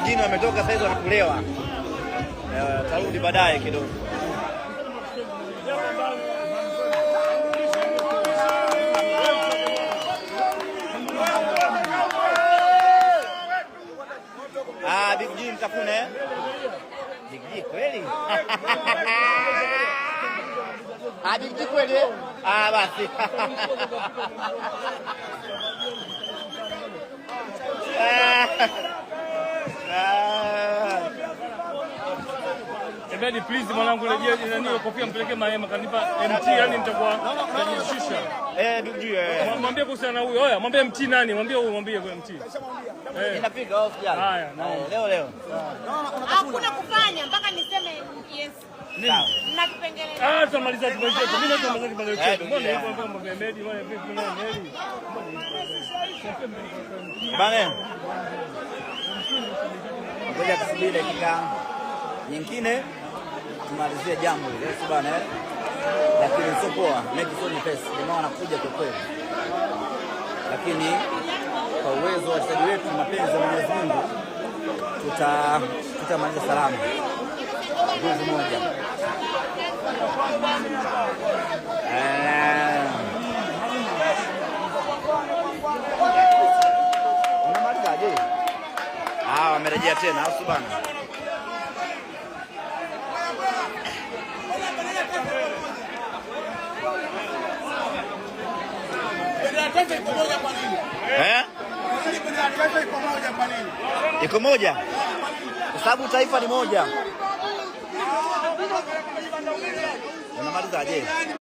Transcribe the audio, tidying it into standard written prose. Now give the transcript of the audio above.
wengine wametoka sasa wamekulewa. Tarudi baadaye kidogo. Big G mtafune. Big G kweli? Big G kweli? Basi. Ebedi please mwanangu rejea nani kofia mpelekee Mahema kanipa MT yani nitakuwa najishusha. Big G mwambie kuhusiana na huyo. Oya mwambie MT nani? Mwambie huyo mwambie kwa MT. Inapiga off jana. Haya leo. Hakuna kufanya mpaka niseme yes. Sawa. Na kipengele. Tumaliza kipengele chetu. Mimi naomba kipengele chetu. Mbona yuko hapa mwambie Ebedi mbona vipi mbona Neli? Bana. Ngoja tusubiri dakika nyingine tumalizie jambo hili bwana, lakini sio poa, mechi sio nyepesi, jamaa wanakuja kwa kweli, lakini kwa uwezo wa wachezaji wetu, mapenzi ya Mwenyezi Mungu, tutamaliza salama. Goli moja. Unamalizaje? Wamerejea tena au bana? Iko moja kwa sababu taifa ni moja. Unamalizaje?